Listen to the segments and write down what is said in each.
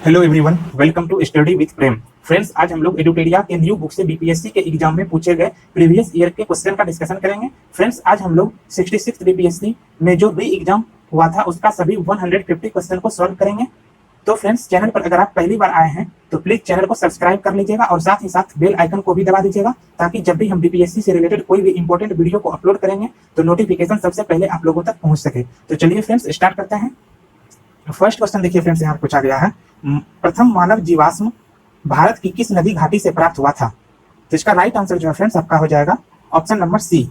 Hello everyone, welcome to study with Prem. Friends, आज हम लोग एडुटेरिया के न्यू बुक से बीपीएससी के एग्जाम में पूछे गए प्रीवियस ईयर के क्वेश्चन का डिस्कशन करेंगे। फ्रेंड्स, आज हम लोग 66 बीपीएससी में जो री एग्जाम हुआ था उसका सभी 150 क्वेश्चन को सॉल्व करेंगे। तो फ्रेंड्स, चैनल पर अगर आप पहली बार आए हैं तो प्लीज चैनल को सब्सक्राइब कर लीजिएगा और साथ ही साथ बेल आइकन को भी दबा दीजिएगा, ताकि जब भी हम बीपीएससी से रिलेटेड कोई भी इंपॉर्टेंट वीडियो को अपलोड करेंगे तो नोटिफिकेशन सबसे पहले आप लोगों तक पहुंच सके। तो चलिए फ्रेंड्स, स्टार्ट करते हैं। फर्स्ट क्वेश्चन देखिए फ्रेंड्स, यहाँ पूछा गया है, प्रथम मानव जीवाश्म भारत की किस नदी घाटी से प्राप्त हुआ था? तो इसका राइट आंसर जो है फ्रेंड्स आपका हो जाएगा ऑप्शन नंबर सी,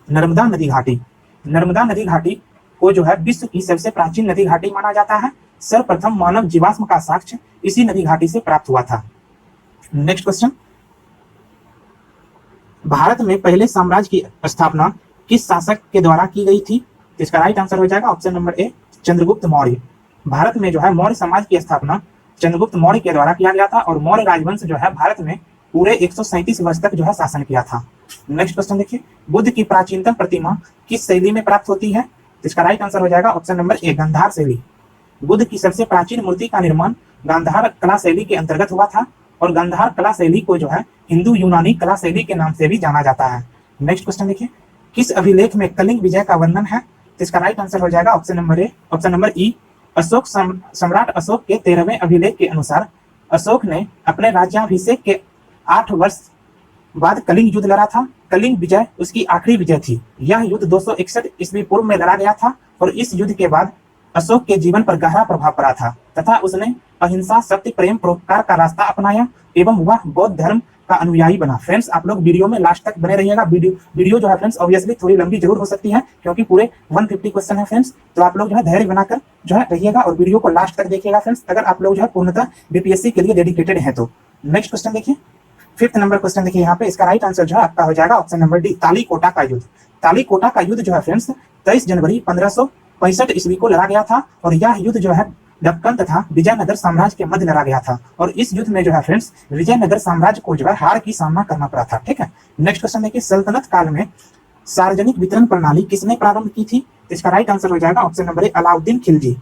नर्मदा नदी घाटी। नर्मदा नदी घाटी को जो है विश्व की सबसे प्राचीन नदी घाटी माना जाता है। सर्वप्रथम मानव जीवाश्म का साक्ष्य इसी नदी घाटी से प्राप्त हुआ था। नेक्स्ट क्वेश्चन, भारत में पहले साम्राज्य की स्थापना किस शासक के द्वारा की गई थी? तो इसका राइट आंसर हो जाएगा ऑप्शन नंबर ए, चंद्रगुप्त मौर्य। भारत में जो है मौर्य समाज की स्थापना चंद्रगुप्त मौर्य के द्वारा किया गया था और मौर्य राजवंश जो है भारत में पूरे 137 वर्ष तक जो है शासन किया था। नेक्स्ट क्वेश्चन देखिए, बुद्ध की प्राचीनतम प्रतिमा किस शैली में प्राप्त होती है? तो इसका राइट आंसर हो जाएगा ऑप्शन नंबर ए, गांधार शैली। बुद्ध की सबसे प्राचीन मूर्ति का निर्माण गांधार कला शैली के अंतर्गत हुआ था और गांधार कला शैली को जो है हिंदू यूनानी कला शैली के नाम से भी जाना जाता है। नेक्स्ट क्वेश्चन देखिए, किस अभिलेख में कलिंग विजय का वर्णन है? तो इसका राइट आंसर हो जाएगा ऑप्शन नंबर ए, ऑप्शन नंबर ई, अशोक सम्राट अशोक के 13वें अभिलेख के अनुसार अशोक ने अपने राज्याभिषेक के 8 वर्ष बाद कलिंग युद्ध लड़ा था। कलिंग विजय उसकी आखिरी विजय थी। यह युद्ध 261 ईस्वी पूर्व में लड़ा गया था और इस युद्ध के बाद अशोक के जीवन पर गहरा प्रभाव पड़ा था तथा उसने अहिंसा, सत्य, प्रेम, परोपकार का रास्ता अपनाया एवं वह बौद्ध धर्म का अनुयायी बना। फ्रेंड्स, आप लोग वीडियो में लास्ट तक बने रहिएगा। वीडियो जो है फ्रेंड्स ऑब्वियसली थोड़ी लंबी जरूर हो सकती है क्योंकि पूरे 150 क्वेश्चन है फ्रेंड्स, तो आप लोग जो है धैर्य बनाकर जो है रहिएगा और वीडियो को लास्ट तक देखिएगा फ्रेंड्स, अगर आप लोग जो है पूर्णतः बीपीएससी के लिए डेडिकेटेड है तो। नेक्स्ट क्वेश्चन देखिए, 5th नंबर क्वेश्चन देखिए, यहाँ पे इसका राइट आंसर जो है आपका हो जाएगा ऑप्शन नंबर डी, तालीकोटा का युद्ध। तालीकोटा का युद्ध जो है फ्रेंड्स 23 जनवरी 1565 ईस्वी को लड़ा गया था और यह युद्ध जो है दक्कन तथा विजयनगर साम्राज्य के मध्य लड़ा गया था और इस युद्ध में जो है फ्रेंड्स विजयनगर साम्राज्य को जो है हार की सामना करना पड़ा था। ठीक है, नेक्स्ट क्वेश्चन देखिए, सल्तनत काल में सार्वजनिक वितरण प्रणाली किसने प्रारंभ की थी? तो इसका राइट आंसर हो जाएगा ऑप्शन नंबर ए, अलाउद्दीन खिलजी।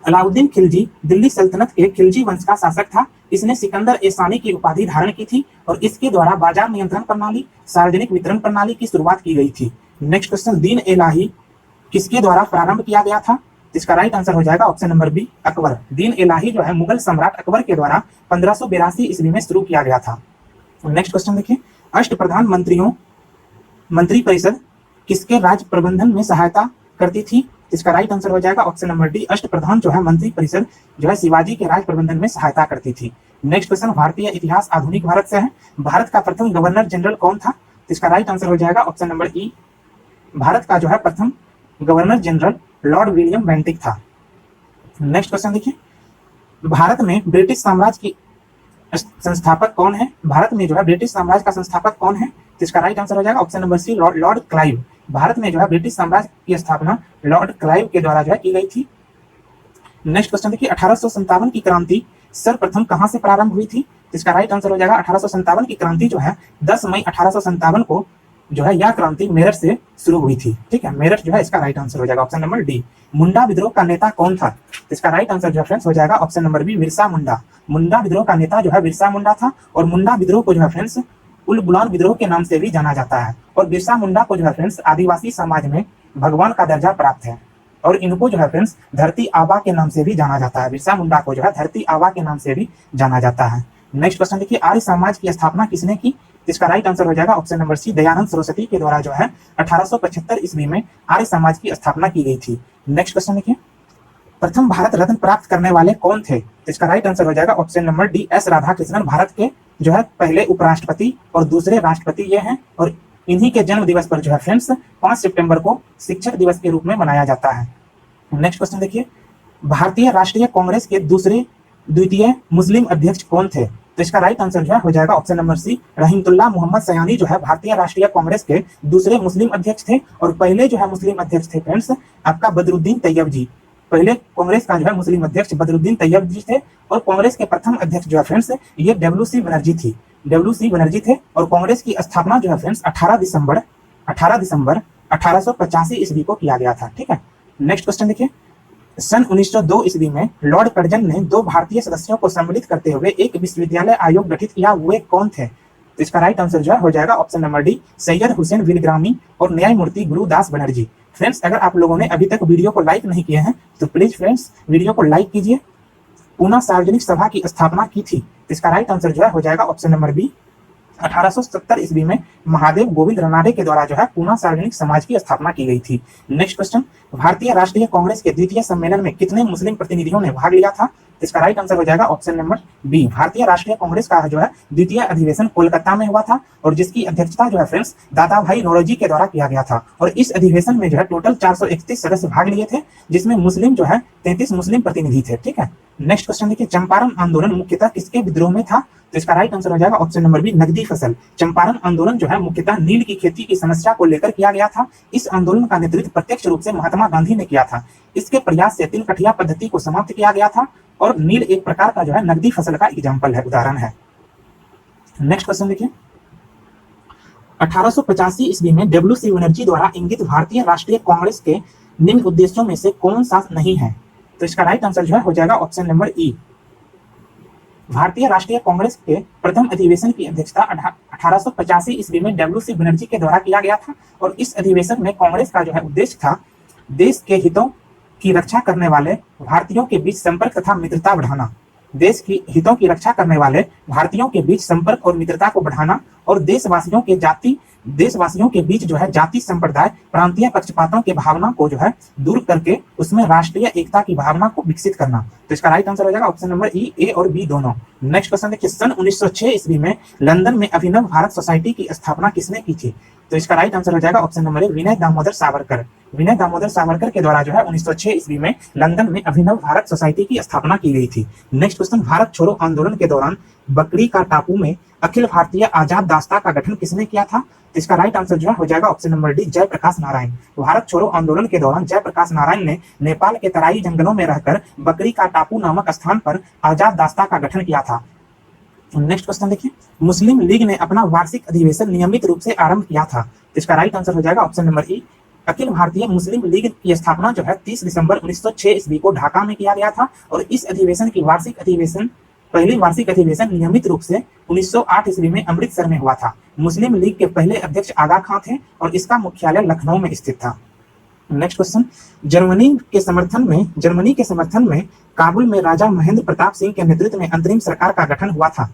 अलाउद्दीन खिलजी दिल्ली सल्तनत के खिलजी वंश का शासक था। इसने सिकंदर ए सानी की उपाधि धारण की थी और इसके द्वारा बाजार नियंत्रण प्रणाली, सार्वजनिक वितरण प्रणाली की शुरुआत की गई थी। नेक्स्ट क्वेश्चन, दीन इलाही किसके द्वारा प्रारंभ किया गया था? इसका राइट आंसर हो जाएगा ऑप्शन नंबर बी, अकबर। दीन इलाही जो है मुगल सम्राट अकबर के द्वारा 1582 ईस्वी में शुरू किया गया था। नेक्स्ट क्वेश्चन देखिए, अष्टप्रधान मंत्री परिषद किसके राज्य प्रबंधन में सहायता करती थी? इसका राइट आंसर हो जाएगा ऑप्शन नंबर डी, अष्टप्रधान जो है मंत्री परिषद जो है शिवाजी के राज्य प्रबंधन में सहायता करती थी। नेक्स्ट क्वेश्चन, भारतीय इतिहास आधुनिक भारत से है। भारत का प्रथम गवर्नर जनरल कौन था? इसका राइट आंसर हो जाएगा ऑप्शन नंबर ई, भारत का जो है प्रथम governor general Lord William Bentinck था। नेक्स्ट क्वेश्चन देखिए, भारत में ब्रिटिश साम्राज्य की संस्थापक कौन है? भारत में जो है ब्रिटिश साम्राज्य का संस्थापक कौन है? तो इसका राइट आंसर हो जाएगा option number C, lord Clive. Bharat में जो है ब्रिटिश साम्राज्य की स्थापना लॉर्ड क्लाइव के द्वारा जो है की गई थी। नेक्स्ट क्वेश्चन देखिए, 1857 की क्रांति सर्वप्रथम कहां से प्रारंभ हुई थी? तो इसका राइट आंसर हो जाएगा 1857 की क्रांति जो है 10 मई 1857 को जो है यह क्रांति मेरठ से शुरू हुई थी। ठीक है, मेरठ जो है इसका राइट आंसर हो जाएगा ऑप्शन नंबर डी। मुंडा विद्रोह का नेता कौन था? तो इसका राइट आंसर जो है फ्रेंड्स हो जाएगा option number B, Birsa Munda. मुंडा विद्रोह का नेता जो है बिरसा मुंडा था और मुंडा विद्रोह को जो है फ्रेंड्स उलगुलान विद्रोह के नाम से भी जाना जाता है और बिरसा मुंडा को जो है फ्रेंड्स आदिवासी समाज में भगवान का दर्जा प्राप्त है और इनको जो है फ्रेंड्स धरती आबा के नाम से भी जाना जाता है। बिरसा मुंडा को जो है धरती आबा के नाम से भी जाना जाता है। नेक्स्ट क्वेश्चन देखिए, आर्य समाज की स्थापना किसने की? इसका राइट आंसर हो जाएगा option number C, Dayanand Saraswati के द्वारा जो है 1875 ईस्वी में आर्य समाज की स्थापना की गई थी। नेक्स्ट क्वेश्चन देखिए, प्रथम भारत रत्न प्राप्त करने वाले कौन थे? इसका राइट आंसर हो जाएगा option number D, S Radhakrishnan. Bharat के जो है पहले उपराष्ट्रपति और दूसरे राष्ट्रपति ये हैं और इन्हीं के जन्म दिवस पर जो है फ्रेंड्स 5 सितंबर को शिक्षक दिवस के रूप में मनाया जाता है। नेक्स्ट क्वेश्चन देखिए, भारतीय राष्ट्रीय कांग्रेस के द्वितीय मुस्लिम अध्यक्ष कौन थे? तो इसका राइट आंसर जो है हो जाएगा ऑप्शन नंबर सी, रहीमतुल्लाह मोहम्मद सयानी जो है भारतीय राष्ट्रीय कांग्रेस के दूसरे मुस्लिम अध्यक्ष थे और पहले जो है मुस्लिम अध्यक्ष थे फ्रेंड्स आपका बदरुद्दीन तैयब जी। पहले कांग्रेस का जो है मुस्लिम अध्यक्ष बदरुद्दीन तैयब जी थे और कांग्रेस के प्रथम अध्यक्ष जो है फ्रेंड्स ये डब्ल्यू.सी. बनर्जी थी। डब्ल्यू.सी. बनर्जी थे और कांग्रेस की स्थापना जो है फ्रेंड्स 18 दिसंबर 1885 ईस्वी को किया गया था। ठीक है, नेक्स्ट क्वेश्चन देखिए, सन 1902 ईस्वी में लॉर्ड कर्जन ने 2 भारतीय सदस्यों को सम्मिलित करते हुए एक विश्वविद्यालय आयोग गठित किया, वे कौन थे? तो इसका राइट आंसर जो है हो जाएगा option number D, Syed Hussain Bilgrami और न्यायमूर्ति गुरुदास बनर्जी। फ्रेंड्स, अगर आप लोगों ने अभी तक वीडियो को लाइक नहीं किए हैं तो प्लीज फ्रेंड्स वीडियो को लाइक कीजिए। पूना सार्वजनिक सभा की स्थापना की थी, तो इसका राइट आंसर जो है हो जाएगा ऑप्शन नंबर बी, 1870 ईस्वी में महादेव गोविंद रनाडे के द्वारा जो है पूना सार्वजनिक समाज की स्थापना की गई थी। नेक्स्ट क्वेश्चन, भारतीय राष्ट्रीय कांग्रेस के द्वितीय सम्मेलन में कितने मुस्लिम प्रतिनिधियों ने भाग लिया था? तो इसका राइट आंसर हो जाएगा ऑप्शन नंबर बी, भारतीय राष्ट्रीय कांग्रेस का जो है द्वितीय अधिवेशन कोलकाता में हुआ था और जिसकी अध्यक्षता जो है फ्रेंड्स दादा भाई नौरोजी के द्वारा किया गया था। और इस अधिवेशन में जो है टोटल 431 सदस्य भाग लिए थे, जिसमें मुस्लिम जो है 33 मुस्लिम प्रतिनिधि थे। ठीक है, नेक्स्ट क्वेश्चन देखिए, चंपारण आंदोलन मुख्यतः किसके विद्रोह में था? तो इसका राइट आंसर हो जाएगा ऑप्शन नंबर बी, नकदी फसल। चंपारण आंदोलन जो है मुख्यतः नील की खेती की समस्या को लेकर किया गया था। इस आंदोलन का नेतृत्व प्रत्यक्ष रूप से महात्मा गांधी ने किया था। इसके प्रयास से 3 कठिया पद्धति को समाप्त किया गया था और नील एक प्रकार का जो है नकदी फसल का एग्जाम्पल है, उदाहरण है। नेक्स्ट क्वेश्चन देखिए, 1885 ईस्वी में डब्ल्यू.सी. बनर्जी द्वारा इंगित भारतीय राष्ट्रीय कांग्रेस के निम्न उद्देश्यों में से कौन सा नहीं है? तो इसका राइट आंसर जो है हो जाएगा ऑप्शन नंबर ई, भारतीय राष्ट्रीय कांग्रेस के प्रथम अधिवेशन की अध्यक्षता 1885 ईस्वी में डब्ल्यू.सी. बनर्जी के द्वारा किया गया था और इस अधिवेशन में कांग्रेस का जो है उद्देश्य था देश के हितों की रक्षा करने वाले भारतीयों के बीच संपर्क तथा मित्रता बढ़ाना। देश की हितों की रक्षा करने वाले भारतीयों के बीच संपर्क और मित्रता को बढ़ाना और देशवासियों के बीच जो है जाति संप्रदाय प्रांतीय पक्षपातों के भावना को जो है दूर करके उसमें राष्ट्रीय एकता की भावना को विकसित करना। तो इसका राइट आंसर हो जाएगा ऑप्शन नंबर ई, ए और बी दोनों। नेक्स्ट क्वेश्चन देखिए, सन 1906 ईस्वी में लंदन में अभिनव भारत सोसाइटी की स्थापना किसने की थी? तो इसका राइट आंसर हो जाएगा ऑप्शन नंबर ए, विनय दामोदर सावरकर। विनय दामोदर सावरकर के द्वारा जो है 1906 ईस्वी में लंदन में अभिनव भारत सोसाइटी की स्थापना की गई थी। नेक्स्ट क्वेश्चन, भारत छोड़ो आंदोलन के दौरान बकरी का टापू में अखिल भारतीय आजाद दास्ता का गठन किसने किया था? तो इसका राइट आंसर जो है हो जाएगा option number D, Jayaprakash Narayan. Bharat छोड़ो आंदोलन के दौरान जयप्रकाश नारायण ने नेपाल के तराई जंगलों में रहकर बकरी का टापू नामक स्थान पर आजाद दास्ता का गठन किया था। नेक्स्ट क्वेश्चन देखिए, मुस्लिम लीग ने अपना वार्षिक अधिवेशन नियमित रूप से आरंभ किया था। तो इसका राइट आंसर हो जाएगा ऑप्शन नंबर ई, अखिल भारतीय मुस्लिम लीग की स्थापना जो है 30 दिसंबर 1906 ईस्वी को ढाका में किया गया था और इस अधिवेशन की पहली वार्षिक अधिवेशन नियमित रूप से 1908 ईस्वी में अमृतसर में हुआ था। मुस्लिम लीग के पहले अध्यक्ष आगा खां थे और इसका मुख्यालय लखनऊ में स्थित था। नेक्स्ट क्वेश्चन, जर्मनी के समर्थन में काबुल में राजा महेंद्र प्रताप सिंह के नेतृत्व में अंतरिम सरकार का गठन हुआ था।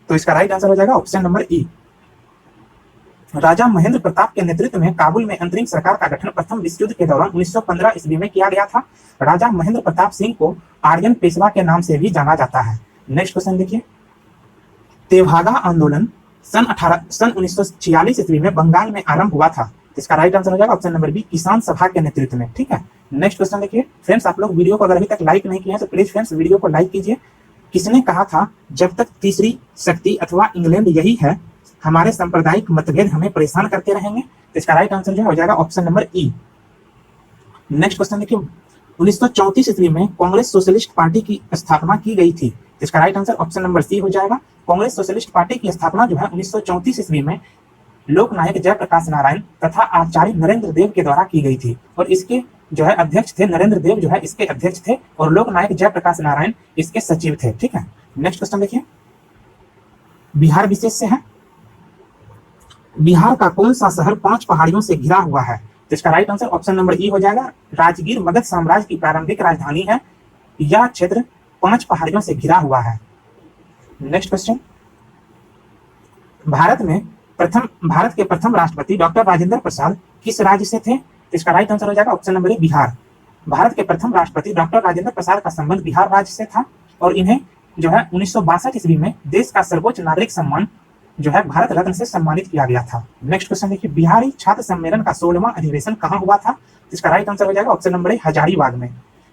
तो इसका राइट आंसर हो जाएगा ऑप्शन नंबर ई, राजा महेंद्र प्रताप के नेतृत्व में काबुल में अंतरिम सरकार का गठन प्रथम विश्व युद्ध के दौरान 1915 ईस्वी में किया गया था। राजा महेंद्र प्रताप सिंह को आर्यन पेशवा के नाम से भी जाना जाता है। नेक्स्ट क्वेश्चन देखिए, तेभागा आंदोलन सन 1946 ईस्वी में बंगाल में आरंभ हुआ था। इसका राइट आंसर हो जाएगा ऑप्शन नंबर बी, किसान सभा के नेतृत्व में। ठीक है, नेक्स्ट क्वेश्चन देखिए, फ्रेंड्स आप लोग वीडियो को अगर अभी तक लाइक नहीं किए हैं तो प्लीज फ्रेंड्स वीडियो को लाइक कीजिए। किसने कहा था जब तक तीसरी शक्ति अथवा इंग्लैंड यही है, हमारे सांप्रदायिक मतभेद हमें परेशान करते रहेंगे? तो इसका राइट आंसर जो हो जाएगा ऑप्शन नंबर ई। नेक्स्ट क्वेश्चन देखिए, 1934 ईस्वी में कांग्रेस सोशलिस्ट पार्टी की स्थापना की गई थी। इसका right answer option number C हो जाएगा। कांग्रेस सोशलिस्ट पार्टी की स्थापना जो है 1934 ईस्वी में लोकनायक जयप्रकाश नारायण तथा आचार्य नरेंद्र देव के द्वारा की गई थी और इसके जो है अध्यक्ष थे नरेंद्र देव जो है इसके अध्यक्ष थे और लोकनायक जयप्रकाश नारायण इसके सचिव थे। ठीक है, नेक्स्ट क्वेश्चन देखिए, बिहार विशेष से है, बिहार का कौन सा शहर 5 पहाड़ियों से घिरा हुआ है? तो इसका राइट आंसर ऑप्शन नंबर ई हो जाएगा। राजगीर मगध साम्राज्य की प्रारंभिक राजधानी है। यह क्षेत्र 5 पहाड़ियों से घिरा हुआ है। नेक्स्ट क्वेश्चन, भारत के प्रथम राष्ट्रपति डॉक्टर राजेंद्र प्रसाद किस राज्य से थे? तो इसका राइट आंसर हो जाएगा ऑप्शन नंबर ए, बिहार। भारत के प्रथम राष्ट्रपति डॉक्टर राजेंद्र प्रसाद का संबंध बिहार राज्य से था और इन्हें जो है 1962 ईस्वी में देश का सर्वोच्च नागरिक सम्मान जो है भारत रत्न से सम्मानित किया गया था। नेक्स्ट क्वेश्चन देखिए, बिहारी छात्र सम्मेलन का 16वां अधिवेशन कहाँ हुआ था? इसका राइट आंसर हो जाएगा ऑप्शन नंबर ए, हजारीबाग में।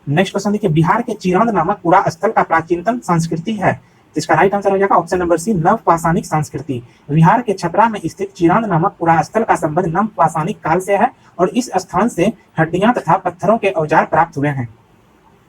नेक्स्ट क्वेश्चन देखिए, बिहार के चिरांद नामक पुरा स्थल का प्राचीनतम संस्कृति है। इसका राइट आंसर हो जाएगा ऑप्शन नंबर सी, नवपाषाणिक संस्कृति। बिहार के छपरा में स्थित चिरांद नामक पुरा स्थल का संबंध नवपाषाणिक काल से है और इस स्थान से हड्डियां तथा पत्थरों के औजार प्राप्त हुए हैं।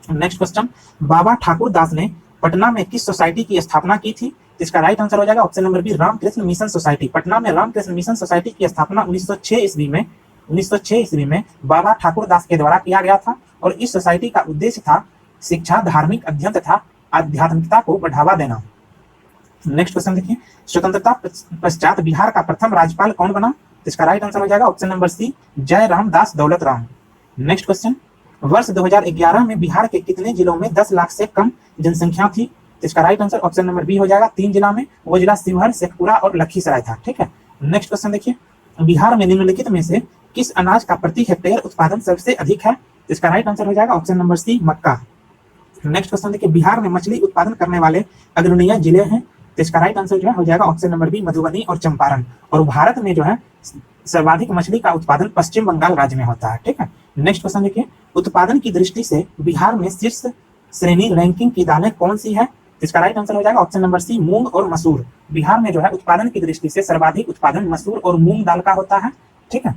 नेक्स्ट क्वेश्चन, बाबा ठाकुर दास ने पटना में किस सोसाइटी की स्थापना की थी? इसका राइट आंसर हो जाएगा option number B, Ramakrishna mission society. Patna में रामकृष्ण मिशन सोसाइटी की स्थापना 1906 ईस्वी में बाबा ठाकुर दास के द्वारा किया गया था और इस सोसाइटी का उद्देश्य था शिक्षा, धार्मिक अध्ययन तथा आध्यात्मिकता को बढ़ावा देना। नेक्स्ट क्वेश्चन देखिए, स्वतंत्रता पश्चात बिहार का प्रथम राज्यपाल कौन बना? इसका राइट आंसर हो जाएगा ऑप्शन नंबर सी, जयराम दास दौलत राम। नेक्स्ट क्वेश्चन, वर्ष 2011 में बिहार के कितने जिलों में 10 लाख से कम जनसंख्या थी? इसका right answer option number B हो जाएगा, 3 जिला में, वो जिला शिवहर, शेखपुरा और लखीसराय था। ठीक है। नेक्स्ट क्वेश्चन देखिए, बिहार में निम्नलिखित में से किस अनाज का प्रति हेक्टेयर उत्पादन सबसे अधिक है? इसका राइट आंसर हो जाएगा ऑप्शन नंबर सी, मक्का। नेक्स्ट क्वेश्चन देखिए, बिहार में मछली उत्पादन करने वाले अग्रणीय जिले हैं, तो इसका राइट आंसर जो है हो जाएगा ऑप्शन नंबर बी, मधुबनी और चंपारण। और भारत में जो है सर्वाधिक मछली का उत्पादन पश्चिम बंगाल राज्य में होता है। ठीक है। नेक्स्ट क्वेश्चन देखिए, उत्पादन की दृष्टि से बिहार में शीर्ष श्रेणी रैंकिंग की दालें कौन सी है? इसका राइट आंसर हो जाएगा ऑप्शन नंबर सी, मूंग और मसूर। बिहार में जो है उत्पादन की दृष्टि से सर्वाधिक उत्पादन मसूर और मूंग दाल का होता है। ठीक है।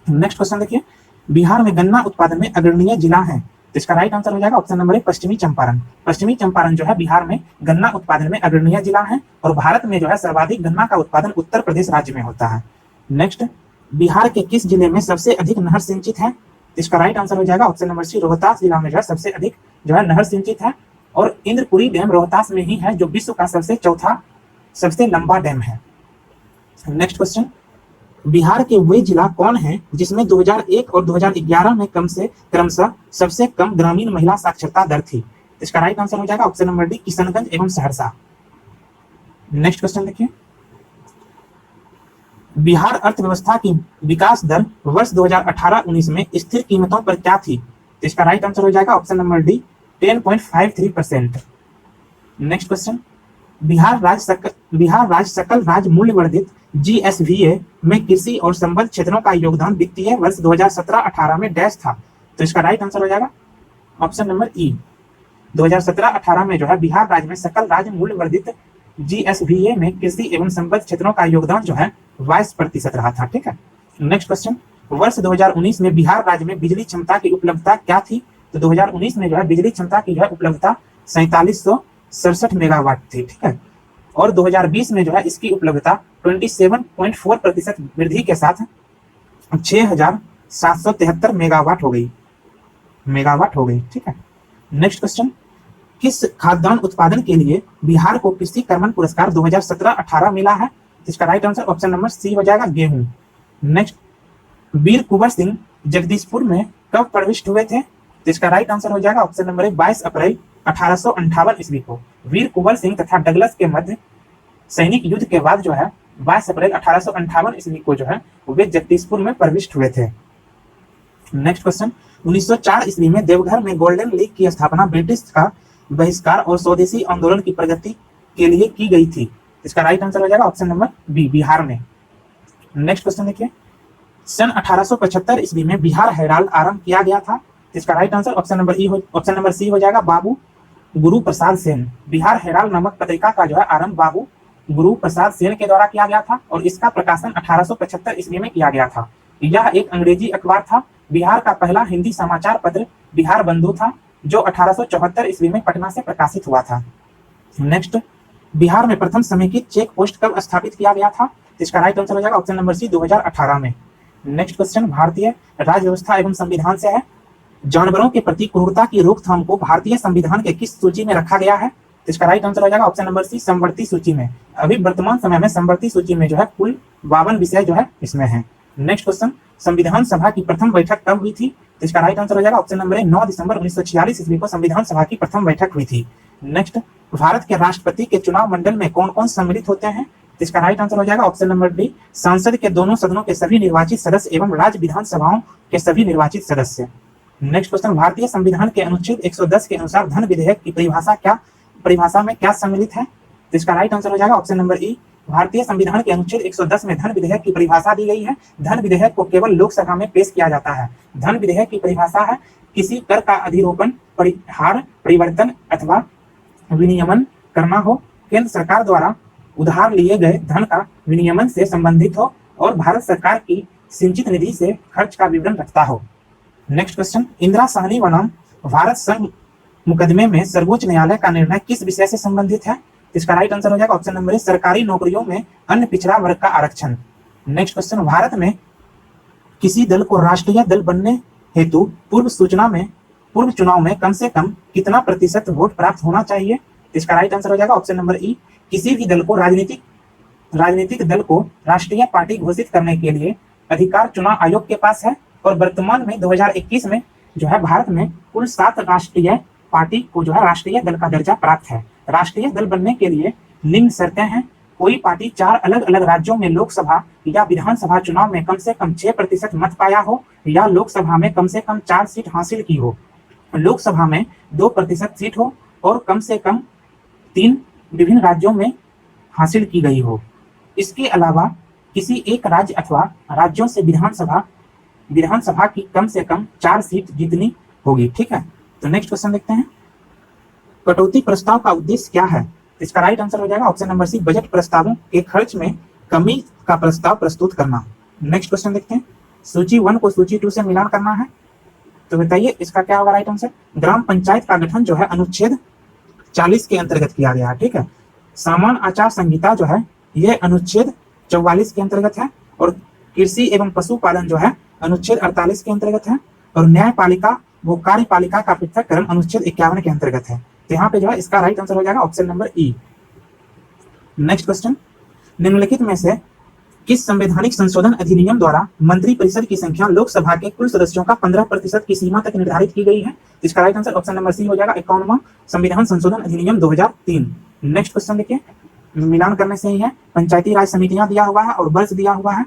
नेक्स्ट क्वेश्चन देखिए, बिहार में गन्ना उत्पादन में अग्रणीय जिला है, तो इसका राइट आंसर हो जाएगा ऑप्शन नंबर ए, पश्चिमी चंपारण। पश्चिमी चंपारण जो है बिहार में गन्ना उत्पादन में अग्रणीय जिला है और भारत में जो है सर्वाधिक गन्ना का उत्पादन उत्तर प्रदेश राज्य में होता है। नेक्स्ट, बिहार के किस जिले में सबसे अधिक नहर सिंचित है? इसका राइट आंसर हो जाएगा ऑप्शन नंबर सी, रोहतास जिला में जो है सबसे अधिक जो है नहर सिंचित है और इंद्रपुरी डैम रोहतास में ही है जो विश्व का सबसे लंबा डैम है। नेक्स्ट क्वेश्चन, बिहार के वे जिला कौन है जिसमें 2001 और 2011 में क्रमशः सबसे कम ग्रामीण महिला साक्षरता दर थी? इसका राइट आंसर हो जाएगा ऑप्शन नंबर डी, किशनगंज एवं सहरसा। नेक्स्ट क्वेश्चन देखिए, बिहार अर्थव्यवस्था की विकास दर वर्ष 2018-19 में स्थिर कीमतों पर क्या थी? इसका राइट आंसर हो जाएगा option number D, 10.53%। Next question, Bihar राज्य सकल राज्य मूल्य वर्धित GSVA में कृषि और संबद्ध क्षेत्रों का योगदान वित्तीय वर्ष 2017-18 में डैश था? तो इसका राइट आंसर हो जाएगा ऑप्शन नंबर ई, 2017-18 में जो है बिहार राज्य में सकल राज्य मूल्य वर्धित GSVA में कृषि एवं संबद्ध क्षेत्रों का योगदान जो है 22% रहा था। ठीक है। नेक्स्ट क्वेश्चन, वर्ष 2019 में बिहार राज्य में बिजली क्षमता की उपलब्धता क्या थी? तो 2019 में जो है बिजली क्षमता की जो है उपलब्धता 4767 मेगावाट थी। ठीक है। और 2020 में जो है इसकी उपलब्धता 27.4% वृद्धि के साथ 6773 मेगावाट हो गई। ठीक है। नेक्स्ट क्वेश्चन, किस खाद्यान्न उत्पादन के लिए बिहार को कृषि कर्मण पुरस्कार 2017-18 मिला है? इसका right answer option number C हो जाएगा, गेहूं। नेक्स्ट, वीर कुंवर सिंह जगदीशपुर में कब प्रविष्ट हुए थे? तो इसका राइट आंसर हो जाएगा ऑप्शन नंबर 22 अप्रैल 1858 ईस्वी को। वीर कुंवर सिंह तथा डगलस के मध्य सैनिक युद्ध के बाद जो है 22 अप्रैल 1858 ईस्वी को जो है वे जगदीशपुर में प्रविष्ट हुए थे। नेक्स्ट क्वेश्चन, 1904 ईस्वी में देवघर में गोल्डन लीग की स्थापना ब्रिटिश का बहिष्कार और स्वदेशी आंदोलन की प्रगति के लिए की गई थी। इसका राइट आंसर हो जाएगा ऑप्शन नंबर बी, बिहार में। नेक्स्ट क्वेश्चन देखिए, सन 1875 ईस्वी में बिहार हेराल्ड आरंभ किया गया था। इसका right answer option number C हो जाएगा, बाबू गुरु प्रसाद सेन। बिहार हेराल्ड नामक पत्रिका का जो है आरंभ बाबू गुरु प्रसाद सेन के द्वारा किया गया था और इसका प्रकाशन 1875 ईस्वी में किया गया था। यह एक अंग्रेजी अखबार था। बिहार का पहला हिंदी समाचार पत्र बिहार बंधु था जो 1874 ईस्वी में पटना से प्रकाशित हुआ था। नेक्स्ट, बिहार में प्रथम समेकित चेक पोस्ट कब स्थापित किया गया था? इसका राइट आंसर हो जाएगा ऑप्शन नंबर सी, 2018 में। नेक्स्ट क्वेश्चन, भारतीय राज्य व्यवस्था एवं संविधान से है। जानवरों के प्रति क्रूरता की रोकथाम को भारतीय संविधान के किस सूची में रखा गया है? इसका राइट आंसर हो जाएगा ऑप्शन नंबर सी, समवर्ती सूची में। अभी वर्तमान समय में समवर्ती सूची में जो है कुल 52 विषय जो है इसमें है। नेक्स्ट क्वेश्चन, संविधान सभा की प्रथम बैठक कब हुई थी? इसका राइट आंसर हो जाएगा ऑप्शन नंबर 9 दिसंबर 1946 ईस्वी को संविधान सभा की प्रथम बैठक हुई थी। नेक्स्ट, भारत के राष्ट्रपति के चुनाव मंडल में कौन कौन सम्मिलित होते हैं? इसका राइट आंसर हो जाएगा ऑप्शन नंबर डी, संसद के दोनों सदनों के सभी निर्वाचित सदस्य एवं राज्य विधानसभाओं के सभी निर्वाचित सदस्य। नेक्स्ट क्वेश्चन, भारतीय संविधान के अनुच्छेद 110 के अनुसार धन विधेयक की परिभाषा में क्या सम्मिलित है? इसका राइट आंसर हो जाएगा ऑप्शन नंबर ई, भारतीय संविधान के अनुच्छेद 110 में धन विधेयक की परिभाषा दी गई है। धन विधेयक को केवल लोकसभा में पेश किया जाता है। धन विधेयक की परिभाषा है, किसी कर का अधिरोपण, परिहार, परिवर्तन अथवा विनियमन करना हो, केंद्र सरकार द्वारा उधार लिए गए धन का विनियमन से संबंधित हो और भारत सरकार की सिंचित निधि से खर्च का विवरण रखता हो। नेक्स्ट क्वेश्चन, इंदिरा साहनी बनाम भारत संघ मुकदमे में सर्वोच्च न्यायालय का निर्णय किस विषय से संबंधित है? इसका राइट आंसर हो जाएगा ऑप्शन नंबर ए, सरकारी नौकरियों में अन्य पिछड़ा वर्ग का आरक्षण। नेक्स्ट क्वेश्चन, भारत में किसी दल को राष्ट्रीय दल बनने हेतु पूर्व चुनाव में कम से कम कितना प्रतिशत वोट प्राप्त होना चाहिए? इसका राइट आंसर हो जाएगा ऑप्शन नंबर ई, किसी भी दल को राजनीतिक दल को राष्ट्रीय पार्टी घोषित करने के लिए अधिकार चुनाव आयोग के पास है। और वर्तमान में 2021 में जो है भारत में कुल 7 राष्ट्रीय पार्टी को जो है राष्ट्रीय दल का दर्जा प्राप्त है। राष्ट्रीय दल बनने के लिए निम्न शर्तें हैं। कोई पार्टी 4 अलग अलग राज्यों में लोकसभा या विधानसभा चुनाव में कम से कम 6% मत पाया हो, या लोकसभा में कम से कम 4 सीट हासिल की हो, लोकसभा में 2% सीट हो, और कम से कम 3 विभिन्न राज्यों में हासिल की गई हो। इसके अलावा किसी एक राज्य अथवा राज्यों से विधानसभा की कम से कम 4 सीट जीतनी होगी। ठीक है, तो नेक्स्ट क्वेश्चन देखते हैं। कटौती प्रस्ताव का उद्देश्य क्या है? इसका राइट आंसर हो जाएगा ऑप्शन नंबर सी, बजट प्रस्तावों के खर्च में कमी का प्रस्ताव प्रस्तुत करना। नेक्स्ट क्वेश्चन देखते हैं। सूची 1 को सूची 2 से मिलान करना है, तो बताइए इसका क्या होगा राइट आंसर। ग्राम पंचायत का गठन जो है अनुच्छेद 40 के अंतर्गत किया गया है। ठीक है, सामान्य आचार संहिता जो है यह अनुच्छेद 44 के अंतर्गत है, और कृषि एवं पशुपालन जो है अनुच्छेद 48 के अंतर्गत है, और न्यायपालिका वो कार्यपालिका का पृथक्करण अनुच्छेद 51 के अंतर्गत है। तो यहाँ पे जो है इसका राइट आंसर हो जाएगा ऑप्शन नंबर ई। नेक्स्ट क्वेश्चन, निम्नलिखित में से किस संवैधानिक संशोधन अधिनियम द्वारा मंत्रिपरिषद की संख्या लोकसभा के कुल सदस्यों का 15% की सीमा तक निर्धारित की गई है? इसका right answer option number C हो जाएगा 51वां संविधान संशोधन अधिनियम 2003। नेक्स्ट क्वेश्चन देखिए, मिलान करने से ही है। पंचायती राज समितियां दिया हुआ है और वर्ष दिया हुआ है,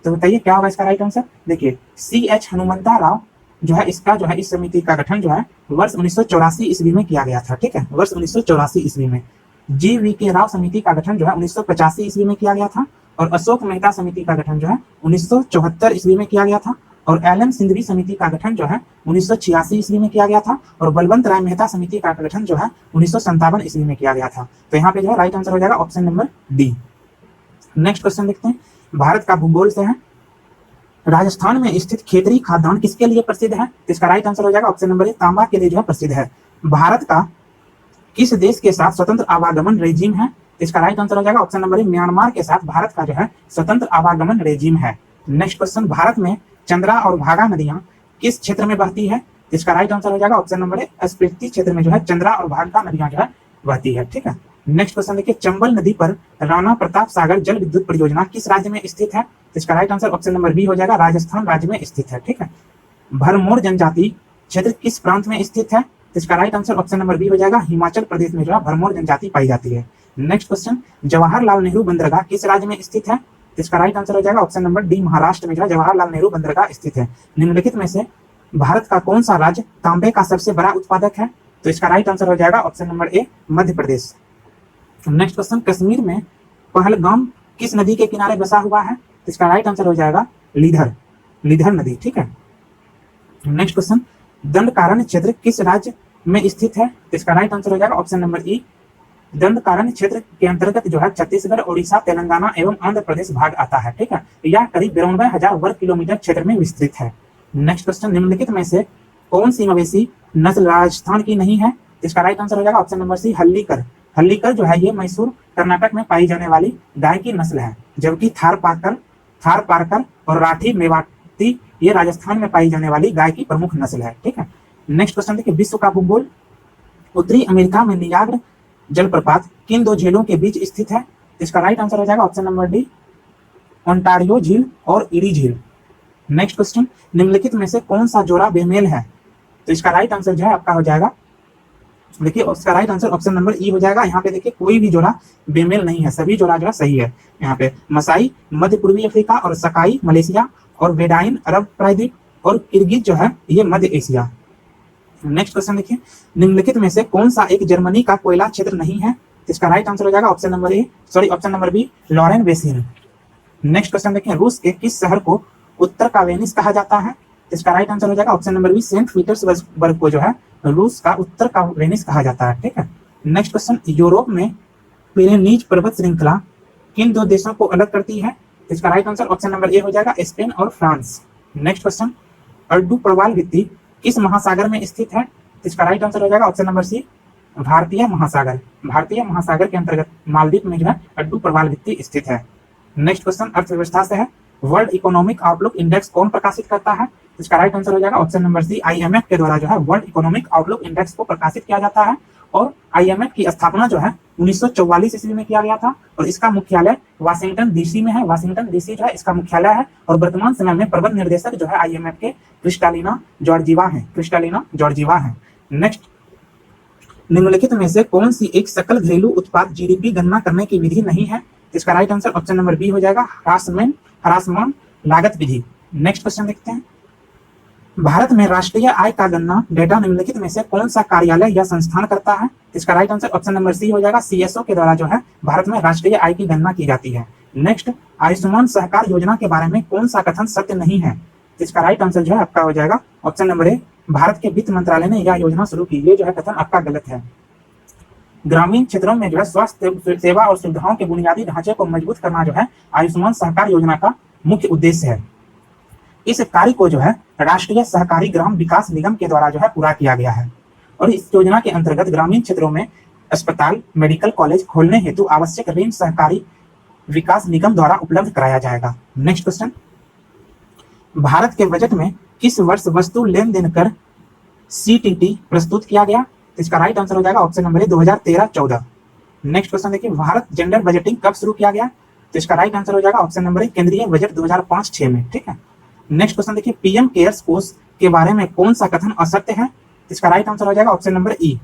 तो बताइए क्या होगा इसका राइट आंसर। देखिए CH हनुमंता राव जो है इसका जो है इस समिति का गठन जो है वर्ष 1984 ईस्वी में किया गया था। ठीक है, वर्ष 1984 ईस्वी में। GVK राव समिति का गठन जो है 1985 ईस्वी में किया गया था, और अशोक मेहता समिति का गठन जो है 1974 ईस्वी में किया गया था, और LM सिंधवी समिति का गठन जो है 1986 ईस्वी में किया गया था, और बलवंत राय मेहता समिति का गठन जो है 1957 ईस्वी में किया गया था। तो यहाँ पे जो है राइट आंसर हो जाएगा option number D. Next question देखते हैं। भारत का भूगोल से है, राजस्थान में स्थित खेतरी खाद्यान्न किसके लिए प्रसिद्ध है? इसका राइट आंसर हो जाएगा ऑप्शन नंबर ए, तांबा के लिए जो है प्रसिद्ध है। भारत का किस देश के साथ स्वतंत्र आवागमन रेजिम है? इसका राइट आंसर हो जाएगा ऑप्शन नंबर ए, म्यांमार के साथ भारत का जो है स्वतंत्र आवागमन रेजिम है। नेक्स्ट क्वेश्चन, भारत में चंद्रा और भागा नदियां किस क्षेत्र में बहती है? इसका राइट आंसर हो जाएगा ऑप्शन नंबर ए, स्पीति क्षेत्र में जो है चंद्रा और भागा नदियां जो है बहती है। ठीक है, नेक्स्ट क्वेश्चन देखिए, चंबल नदी पर राणा प्रताप सागर जल विद्युत परियोजना किस राज्य में स्थित है? इसका right answer option number B हो जाएगा, राजस्थान राज्य में स्थित है। ठीक है, भरमौर जनजाति क्षेत्र किस प्रांत में स्थित है? इसका right answer option number B हो जाएगा, हिमाचल प्रदेश में जो है भरमौर जनजाति पाई जाती है। नेक्स्ट क्वेश्चन, जवाहरलाल नेहरू बंदरगाह किस राज्य में स्थित है? इसका राइट आंसर हो जाएगा ऑप्शन नंबर डी, महाराष्ट्र में जो है जवाहरलाल नेहरू बंदरगाह स्थित है। निम्नलिखित में से भारत का कौन सा राज्य तांबे का सबसे बड़ा उत्पादक है? तो इसका राइट आंसर हो जाएगा ऑप्शन नंबर ए, मध्य प्रदेश। नेक्स्ट क्वेश्चन, कश्मीर में पहलगाम किस नदी के किनारे बसा हुआ है? इसका राइट आंसर हो जाएगा लीधर नदी। ठीक है, नेक्स्ट क्वेश्चन, दंडकारण्य क्षेत्र किस राज्य में स्थित है? इसका राइट आंसर हो जाएगा ऑप्शन नंबर ई, दंडकारण्य क्षेत्र के अंतर्गत जो है छत्तीसगढ़, ओडिशा, तेलंगाना एवं आंध्र प्रदेश भाग आता है। ठीक है, यह करीब 92,000 वर्ग किलोमीटर क्षेत्र में विस्तृत है। नेक्स्ट क्वेश्चन, निम्नलिखित में से कौन सी मवेशी नस्ल राजस्थान की नहीं है? इसका राइट आंसर हो जाएगा ऑप्शन नंबर सी, हल्लीकर जो है ये मैसूर कर्नाटक में पाई जाने वाली गाय की नस्ल है, जबकि थार पारकर और राठी मेवाती ये राजस्थान में पाई जाने वाली गाय की प्रमुख नस्ल है। ठीक है, नेक्स्ट क्वेश्चन देखिए, विश्व का भूगोल। उत्तरी अमेरिका में नियाग्रा जलप्रपात किन 2 झीलों के बीच स्थित है? इसका राइट आंसर हो जाएगा ऑप्शन नंबर डी, ओंटारियो झील और इरी झील। नेक्स्ट क्वेश्चन, निम्नलिखित में से कौन सा जोड़ा बेमेल है? तो इसका राइट आंसर जो है आपका हो जाएगा, देखिए उसका राइट आंसर ऑप्शन नंबर ई हो जाएगा। यहाँ पे देखिए कोई भी जोड़ा बेमेल नहीं है, सभी जोड़ा जो है सही है। यहाँ पे मसाई मध्य पूर्वी अफ्रीका, और सकाई मलेशिया, और बेडाइन अरब प्रायद्वीप, और किर्गिज जो है ये मध्य एशिया। नेक्स्ट क्वेश्चन देखिए, निम्नलिखित में से कौन सा एक जर्मनी का कोयला क्षेत्र नहीं है? इसका राइट आंसर हो जाएगा option number B, Lorraine basin. Next question देखिए, रूस के किस शहर को उत्तर का वेनिस कहा जाता है? इसका राइट आंसर हो जाएगा option number B, Saint Petersburg को जो है रूस का उत्तर का वेनिस कहा जाता है। ठीक है, नेक्स्ट क्वेश्चन, यूरोप में पिरेनीज पर्वत श्रृंखला किन 2 देशों को अलग करती है? इसका right answer option number A हो जाएगा, स्पेन और फ्रांस। नेक्स्ट क्वेश्चन, अर्डू प्रवाल भित्ति किस महासागर में स्थित है? इसका राइट आंसर हो जाएगा ऑप्शन नंबर सी, भारतीय महासागर के अंतर्गत मालदीव में जो है अर्डू प्रवाल भित्ति स्थित है। नेक्स्ट क्वेश्चन अर्थव्यवस्था से है, वर्ल्ड इकोनॉमिक आउटलुक इंडेक्स कौन प्रकाशित करता है? इसका राइट आंसर हो जाएगा ऑप्शन नंबर सी, आईएमएफ के द्वारा जो है वर्ल्ड इकोनॉमिक आउटलुक इंडेक्स को प्रकाशित किया जाता है। और आईएमएफ की स्थापना जो है 1944 ईस्वी में किया गया था और इसका मुख्यालय वाशिंगटन डीसी में है। वाशिंगटन डीसी जो है इसका मुख्यालय है और वर्तमान समय में प्रबंध निर्देशक जो है आईएमएफ के क्रिस्टालिना जॉर्जीवा है। क्रिस्टालिना जॉर्जीवा है। नेक्स्ट, निम्नलिखित में से कौन सी एक सकल घरेलू उत्पाद जीडीपी गणना करने की विधि नहीं है? इसका right answer option number B हो जाएगा, ह्रासमान लागत विधि। नेक्स्ट क्वेश्चन देखते हैं, भारत में राष्ट्रीय आय का गणना डेटा निम्नलिखित में से कौन सा कार्यालय या संस्थान करता है? इसका right answer option number C हो जाएगा, सीएसओ के द्वारा जो है भारत में राष्ट्रीय आय की गणना की जाती है। नेक्स्ट, आयुष्मान सहकार योजना के बारे में कौन सा कथन सत्य नहीं है? इसका राइट आंसर जो है आपका हो जाएगा ऑप्शन नंबर ए, भारत के वित्त मंत्रालय ने यह योजना शुरू की। ये जो है कथन आपका गलत है। ग्रामीण क्षेत्रों में जो है स्वास्थ्य सेवा और सुविधाओं के बुनियादी ढांचे को मजबूत करना जो है आयुष्मान सहकार योजना का मुख्य उद्देश्य है। इस कार्य को जो है राष्ट्रीय सहकारी ग्राम विकास निगम के द्वारा जो है पूरा किया गया है और इस योजना के अंतर्गत ग्रामीण क्षेत्रों में अस्पताल, मेडिकल कॉलेज खोलने हेतु आवश्यक ऋण सहकारी विकास निगम द्वारा उपलब्ध कराया जाएगा। नेक्स्ट क्वेश्चन, भारत के बजट में किस वर्ष वस्तु लेन देन कर सीटीटी प्रस्तुत किया गया? इसका राइट आंसर हो जाएगा ऑप्शन नंबर ए, 2013-14। नेक्स्ट क्वेश्चन देखिए, भारत जेंडर बजटिंग कब शुरू किया गया? तो इसका राइट आंसर हो जाएगा ऑप्शन नंबर ए, केंद्रीय बजट 2005-6 में। ठीक है। नेक्स्ट क्वेश्चन देखिए, पीएम केयर्स कोष के बारे में कौन सा कथन असत्य है? इसका राइट आंसर हो जाएगा ऑप्शन नंबर ई,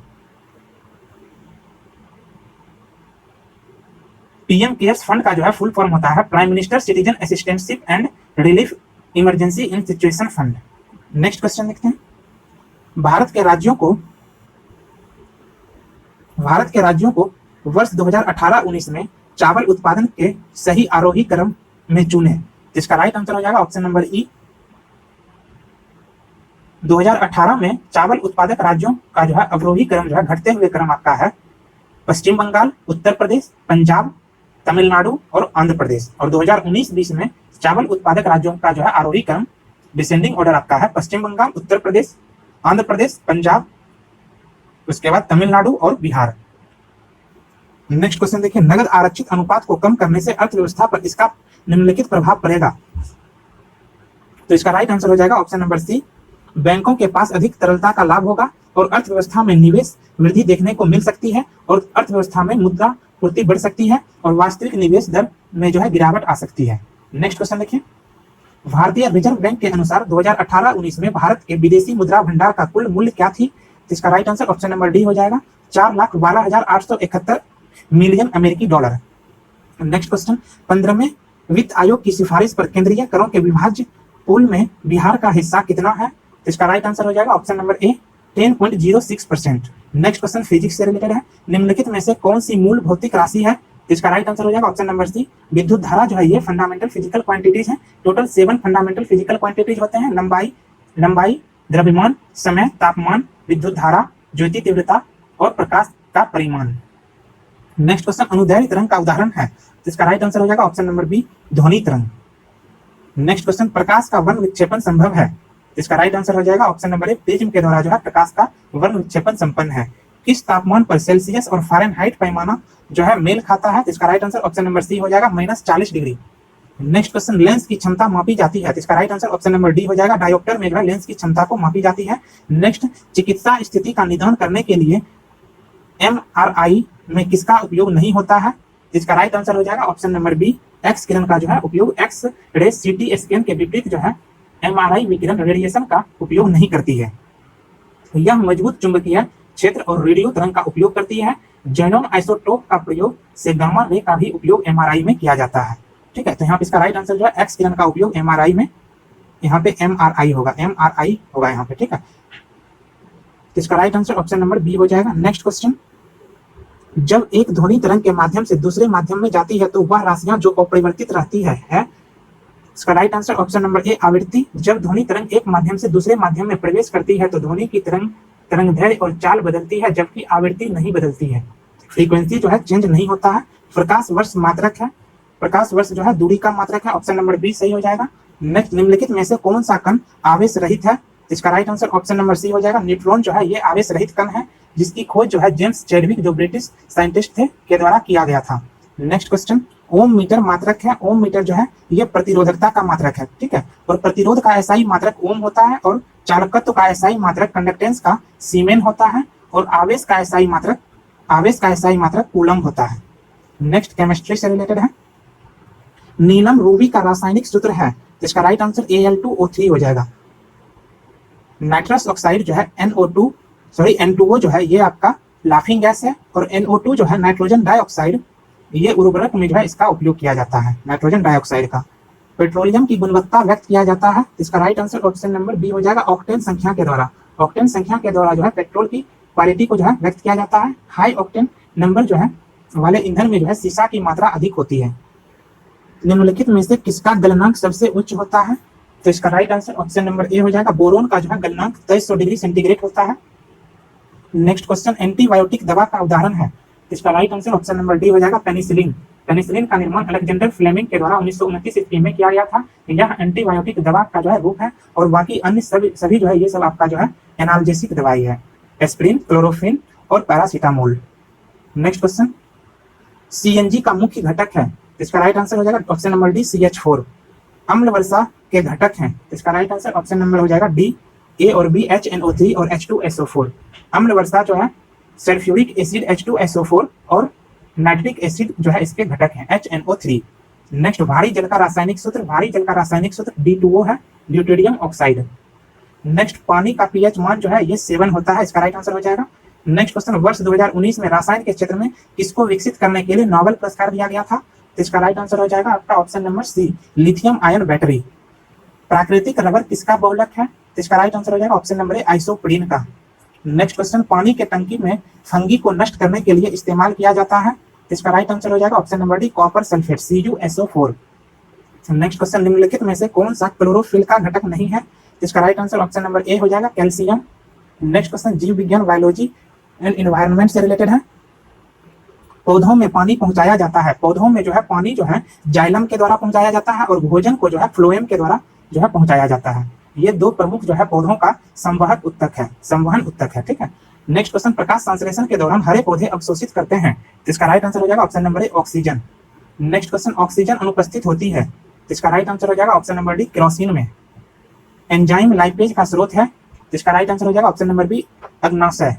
पीएम केयर्स फंड का जो है फुल फॉर्म होता है prime minister citizen assistantship and relief emergency in situation fund. Next question देखते हैं, भारत के राज्यों को वर्ष 2018-19 में चावल उत्पादन के सही आरोही क्रम में चुने। इसका राइट आंसर हो जाएगा ऑप्शन नंबर ई, 2018 में चावल उत्पादक राज्यों का जो है अवरोही क्रम जो है घटते हुए क्रम आपका है पश्चिम बंगाल, उत्तर प्रदेश, पंजाब, तमिलनाडु और आंध्र प्रदेश। और 2019-20 में चावल उत्पादक राज्यों का जो है आरोही क्रम डिसेंडिंग ऑर्डर आपका है पश्चिम बंगाल, उत्तर प्रदेश, आंध्र प्रदेश, पंजाब, उसके बाद तमिलनाडु और बिहार। नेक्स्ट क्वेश्चन देखिए, नगद आरक्षित अनुपात को कम करने से अर्थव्यवस्था पर इसका निम्नलिखित प्रभाव पड़ेगा। तो इसका राइट आंसर हो जाएगा ऑप्शन नंबर सी, बैंकों के पास अधिक तरलता का लाभ होगा और अर्थव्यवस्था में निवेश वृद्धि देखने को मिल सकती है और अर्थव्यवस्था में मुद्रा पूर्ति बढ़ सकती है और वास्तविक निवेश दर में जो है गिरावट आ सकती है। नेक्स्ट क्वेश्चन देखिए, भारतीय रिजर्व बैंक के अनुसार 2018-19 में भारत के विदेशी मुद्रा भंडार का कुल मूल्य क्या थी? इसका right answer option number D हो जाएगा, 4,12,871 मिलियन अमेरिकी डॉलर। नेक्स्ट क्वेश्चन, 15वें वित्त आयोग की सिफारिश पर केंद्रीय करों के विभाज्य पूल में बिहार का हिस्सा कितना है? इसका राइट आंसर हो जाएगा ऑप्शन नंबर ए, 10.06%। नेक्स्ट क्वेश्चन फिजिक्स से रिलेटेड है, निम्नलिखित में से कौन सी मूल भौतिक राशि है? इसका राइट आंसर हो जाएगा ऑप्शन नंबर सी, विद्युत धारा जो है ये फंडामेंटल फिजिकल क्वांटिटीज है। टोटल 7 फंडामेंटल फिजिकल क्वांटिटीज होते हैं, लंबाई, द्रव्यमान, समय, तापमान, विद्युत धारा, ज्योति तीव्रता और प्रकाश का परिमाण। नेक्स्ट क्वेश्चन, अनुदैर्घ्य तरंग का उदाहरण है। इसका राइट आंसर हो जाएगा ऑप्शन नंबर बी, ध्वनि तरंग। नेक्स्ट क्वेश्चन, प्रकाश का वर्ण विक्षेपण संभव है। इसका राइट आंसर हो जाएगा ऑप्शन नंबर ए, प्रिज्म के द्वारा जो है प्रकाश का वर्ण विक्षेपण संपन्न है। किस तापमान पर सेल्सियस और फारेनहाइट पैमाना जो है मेल खाता है? इसका right answer option number C हो जाएगा, -40 डिग्री। नेक्स्ट क्वेश्चन, लेंस की क्षमता मापी जाती है। इसका right answer option number D हो जाएगा, डायोप्टर में जो है लेंस की क्षमता को मापी जाती है। नेक्स्ट, चिकित्सा स्थिति का निदान करने के लिए एमआरआई में किसका उपयोग नहीं होता है? इसका राइट आंसर हो जाएगा ऑप्शन नंबर बी, एक्स किरण का जो है उपयोग, एक्स रे सीटी स्कैन के विपरीत जो है एमआरआई विकिरण रेडिएशन का उपयोग नहीं करती है। यह मजबूत चुंबकीय क्षेत्र और रेडियो तरंग का उपयोग करती है। जेनोन आइसोटोप का प्रयोग से गामा रे का भी उपयोग एमआरआई में किया जाता है। ठीक है, तो यहाँ पे इसका राइट आंसर जो है एक्स किरण का उपयोग एमआरआई में, यहाँ पे एमआरआई होगा यहाँ पे। ठीक है, तो इसका right answer option number B हो जाएगा। नेक्स्ट क्वेश्चन, जब एक ध्वनि तरंग के माध्यम से दूसरे माध्यम में जाती है तो वह राशियां जो अपरिवर्तित रहती है? इसका राइट आंसर ऑप्शन नंबर ए, आवृत्ति। जब ध्वनि तरंग एक माध्यम से दूसरे माध्यम में प्रवेश करती है तो ध्वनि की तरंगदैर्घ्य और चाल बदलती है जबकि आवृत्ति नहीं बदलती है। फ्रीक्वेंसी जो है चेंज नहीं होता है। प्रकाश वर्ष मात्रक है, प्रकाश वर्ष जो है दूरी का मात्रक है। ऑप्शन नंबर बी सही हो जाएगा। नेक्स्ट, निम्नलिखित में से कौन सा कण आवेश रहित है? इसका right answer option number C हो जाएगा, न्यूट्रॉन जो है ये आवेश रहित कण है जिसकी खोज जो है जेम्स चैडविक जो ब्रिटिश साइंटिस्ट थे के द्वारा किया गया था। नेक्स्ट क्वेश्चन, ओम मीटर मात्रक है। ओम मीटर जो है ये प्रतिरोधकता का मात्रक है, ठीक है। और प्रतिरोध का एसआई मात्रक ओम होता है, और चालकत्व का एसआई मात्रक कंडक्टेंस का सीमेन होता है, और आवेश का एसआई मात्रक कूलम होता है। नेक्स्ट केमिस्ट्री से रिलेटेड है। नीलम रूबी का रासायनिक सूत्र है, तो इसका राइट आंसर Al2O3 हो जाएगा। नाइट्रस ऑक्साइड जो है N2O जो है ये आपका लाफिंग गैस है, और NO2 जो है नाइट्रोजन डाइऑक्साइड, ये उर्वरक में जो है इसका उपयोग किया जाता है, नाइट्रोजन डाइऑक्साइड का। पेट्रोलियम की गुणवत्ता व्यक्त किया जाता है, इसका right answer option number B हो जाएगा, ऑक्टेन संख्या के द्वारा। ऑक्टेन संख्या के द्वारा जो है पेट्रोल की क्वालिटी को जो है व्यक्त किया जाता है। हाई ऑक्टेन नंबर जो है वाले ईंधन में जो है सीसा की मात्रा अधिक होती है। निम्नलिखित में से किसका गलनांक सबसे उच्च होता है, तो इसका right answer option number A हो जाएगा, बोरोन का जो है गलनांक 2300 डिग्री सेंटीग्रेड होता है। नेक्स्ट क्वेश्चन, एंटीबायोटिक दवा का उदाहरण है, इसका right answer option number D हो जाएगा, पेनिसिलिन। पेनिसिलिन का निर्माण अलेक्जेंडर फ्लेमिंग के द्वारा 1929 ईस्वी में किया गया था। यह एंटीबायोटिक दवा का जो है रूप है, और बाकी अन्य सभी जो है ये सब आपका जो है एनाल्जेसिक दवाई है, एस्पिरिन, क्लोरोफिन और पैरासीटामोल। नेक्स्ट क्वेश्चन, सीएनजी का मुख्य घटक है, इसका राइट आंसर हो जाएगा ऑप्शन नंबर डी, CH4। अम्ल वर्षा के घटक हैं, इसका राइट आंसर ऑप्शन नंबर हो जाएगा डी, ए और बी, HNO3 और H2SO4। अम्ल वर्षा जो है सल्फ्यूरिक एसिड H2SO4 और नाइट्रिक एसिड जो है इसके घटक हैं, HNO3। नेक्स्ट, भारी जल का रासायनिक सूत्र D2O है, ड्यूटेरियम ऑक्साइड। नेक्स्ट, पानी का पीएच मान जो है ये 7 होता है, इसका राइट आंसर हो जाएगा। नेक्स्ट क्वेश्चन, वर्ष 2019 में रसायन के क्षेत्र में किसको विकसित करने के लिए नोबेल पुरस्कार दिया गया था, तो इसका राइट आंसर हो जाएगा आपका option number C, lithium ion battery. प्राकृतिक रबर किसका बहुलक है, तो इसका राइट आंसर हो जाएगा ऑप्शन नंबर ए, आइसोप्रीन का। नेक्स्ट क्वेश्चन, पानी के टंकी में फंगी को नष्ट करने के लिए इस्तेमाल किया जाता है, तो इसका राइट आंसर हो जाएगा option number D, copper sulphate, CuSO4। Next question, निम्नलिखित में से कौन सा क्लोरोफिल का घटक नहीं है, तो इसका right answer option number A हो जाएगा, कैल्शियम। नेक्स्ट क्वेश्चन, जीव विज्ञान, बायोलॉजी एंड एनवायरनमेंट से रिलेटेड है। पौधों में पानी पहुंचाया जाता है, पौधों में जो है पानी जो है जाइलम के द्वारा पहुंचाया जाता है, और भोजन को जो है फ्लोएम के द्वारा जो है पहुंचाया जाता है। ये दो प्रमुख जो है पौधों का संवहन उत्तक है, ठीक है। नेक्स्ट क्वेश्चन, प्रकाश संश्लेषण के दौरान हरे पौधे अवशोषित करते हैं, तो इसका राइट आंसर हो जाएगा option number A, oxygen. Next question, oxygen अनुपस्थित होती है, तो इसका राइट आंसर हो जाएगा ऑप्शन नंबर डी, केरोसिन में। एंजाइम लाइपेज का स्रोत है, तो इसका राइट आंसर हो जाएगा ऑप्शन नंबर बी, अग्नाशय।